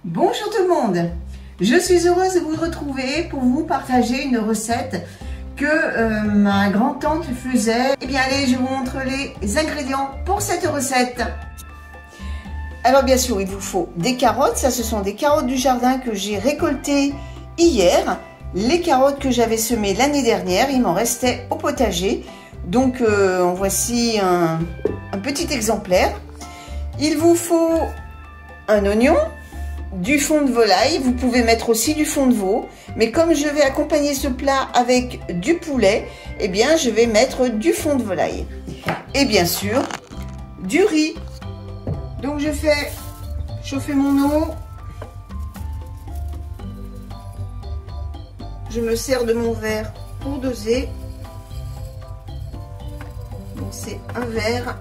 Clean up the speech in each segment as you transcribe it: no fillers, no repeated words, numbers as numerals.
Bonjour tout le monde, je suis heureuse de vous retrouver pour vous partager une recette que ma grand-tante faisait. Eh bien allez, je vous montre les ingrédients pour cette recette. Alors bien sûr, il vous faut des carottes, ça ce sont des carottes du jardin que j'ai récoltées hier. Les carottes que j'avais semées l'année dernière, il m'en restait au potager. Donc en voici un petit exemplaire. Il vous faut un oignon, du fond de volaille, vous pouvez mettre aussi du fond de veau, mais comme je vais accompagner ce plat avec du poulet, eh bien je vais mettre du fond de volaille. Et bien sûr, du riz. Donc je fais chauffer mon eau. Je me sers de mon verre pour doser. Donc c'est un verre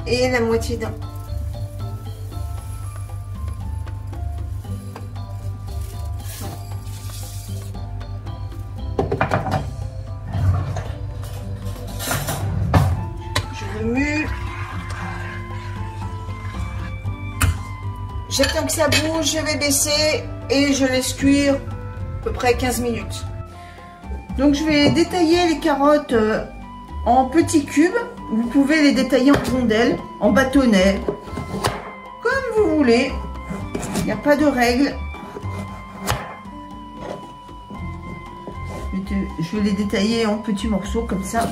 et la moitié d'un. Je remue. J'attends que ça bouge, je vais baisser et je laisse cuire à peu près 15 minutes. Donc je vais détailler les carottes en petits cubes. Vous pouvez les détailler en rondelles, en bâtonnets, comme vous voulez. Il n'y a pas de règle. Je vais les détailler en petits morceaux comme ça.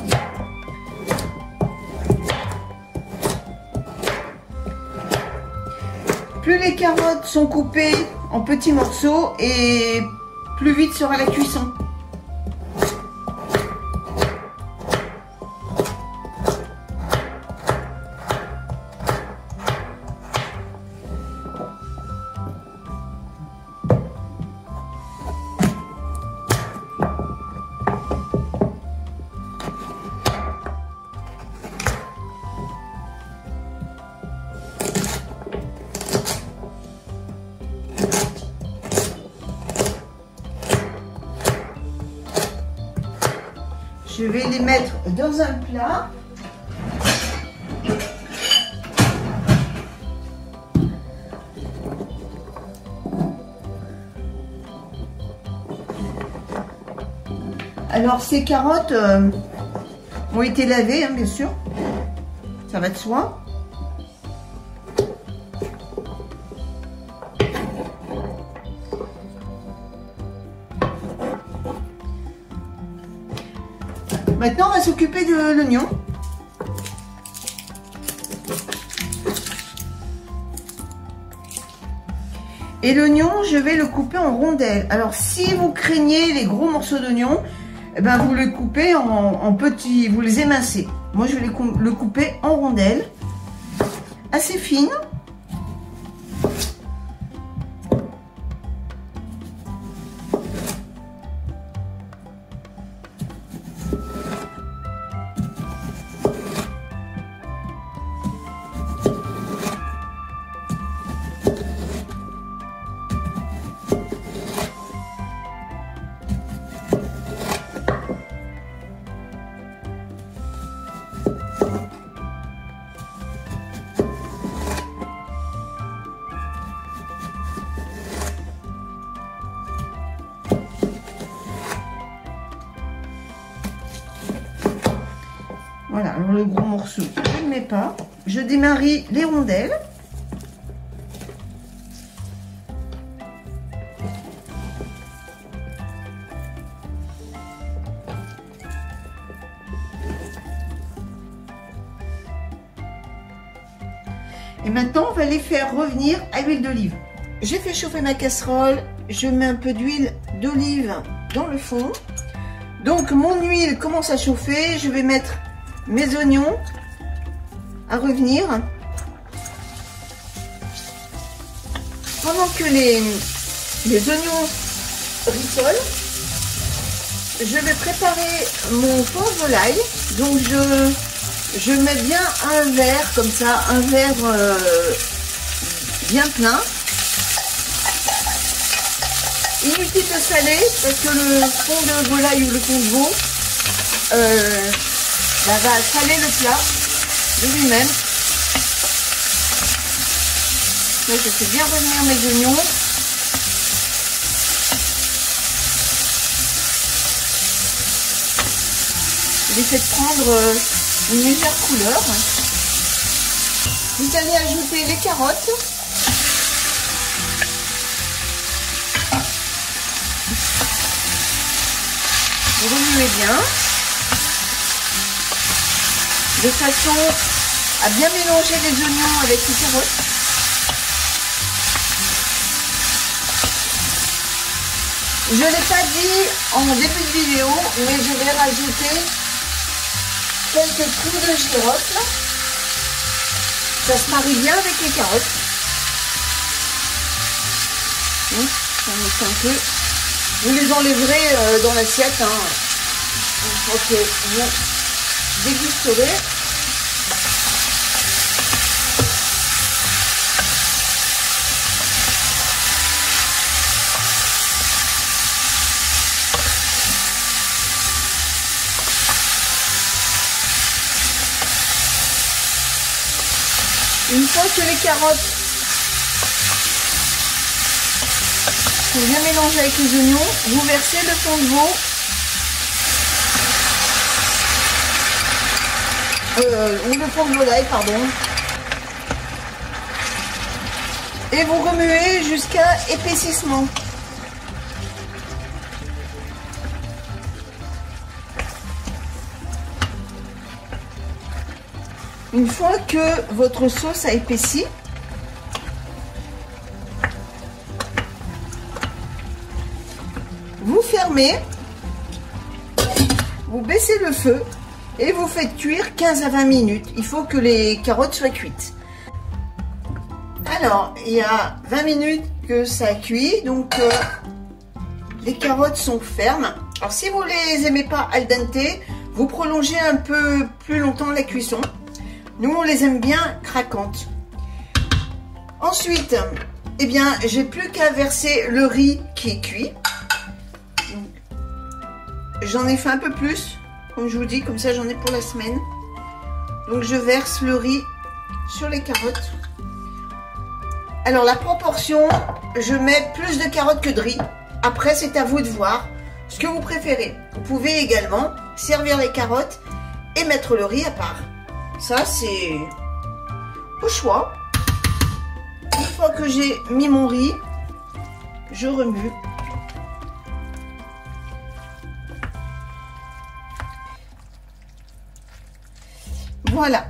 Plus les carottes sont coupées en petits morceaux et plus vite sera la cuisson. Je vais les mettre dans un plat. Alors ces carottes ont été lavées, hein, bien sûr. Ça va de soi. Maintenant, on va s'occuper de l'oignon. Et l'oignon, je vais le couper en rondelles. Alors, si vous craignez les gros morceaux d'oignon, eh ben, vous les coupez en petits, vous les émincez. Moi, je vais le couper en rondelles, assez fines. Voilà, alors le gros morceau, je ne le mets pas. Je démarie les rondelles. Et maintenant, on va les faire revenir à l'huile d'olive. J'ai fait chauffer ma casserole. Je mets un peu d'huile d'olive dans le fond. Donc, mon huile commence à chauffer. Je vais mettre mes oignons à revenir. Pendant que les oignons rissolent, je vais préparer mon fond de volaille. Donc je mets bien un verre comme ça, un verre bien plein. Inutile de saler parce que le fond de volaille ou le fond de veau va saler le plat de lui-même. Là, je fais bien revenir mes oignons. Je les fais prendre une légère couleur. Vous allez ajouter les carottes. Vous remuez bien, de façon à bien mélanger les oignons avec les carottes. Je ne l'ai pas dit en début de vidéo, mais je vais rajouter quelques clous de girofle. Ça se marie bien avec les carottes. Ça me fait un peu. Vous les enlèverez dans l'assiette. Ok, vous dégusterez. Une fois que les carottes sont bien mélangées avec les oignons, vous versez le fond de veau ou le fond de volaille, pardon, et vous remuez jusqu'à épaississement. Une fois que votre sauce a épaissi, vous fermez, vous baissez le feu et vous faites cuire 15 à 20 minutes. Il faut que les carottes soient cuites. Alors, il y a 20 minutes que ça a cuit, donc les carottes sont fermes. Alors, si vous les aimez pas al dente, vous prolongez un peu plus longtemps la cuisson. Nous, on les aime bien craquantes. Ensuite, eh bien, j'ai plus qu'à verser le riz qui est cuit. J'en ai fait un peu plus, comme je vous dis, comme ça j'en ai pour la semaine. Donc je verse le riz sur les carottes. Alors la proportion, je mets plus de carottes que de riz. Après, c'est à vous de voir ce que vous préférez. Vous pouvez également servir les carottes et mettre le riz à part. Ça, c'est au choix. Une fois que j'ai mis mon riz, je remue. Voilà.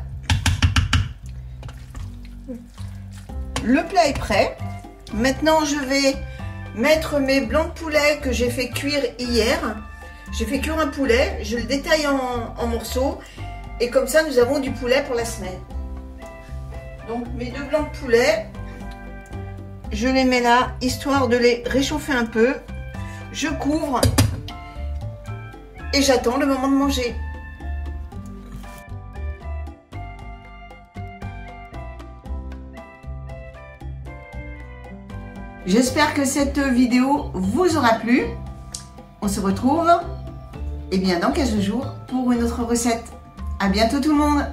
Le plat est prêt. Maintenant, je vais mettre mes blancs de poulet que j'ai fait cuire hier. J'ai fait cuire un poulet, je le détaille en morceaux. Et comme ça, nous avons du poulet pour la semaine. Donc, mes deux blancs de poulet, je les mets là, histoire de les réchauffer un peu. Je couvre et j'attends le moment de manger. J'espère que cette vidéo vous aura plu. On se retrouve dans 15 jours pour une autre recette. À bientôt tout le monde!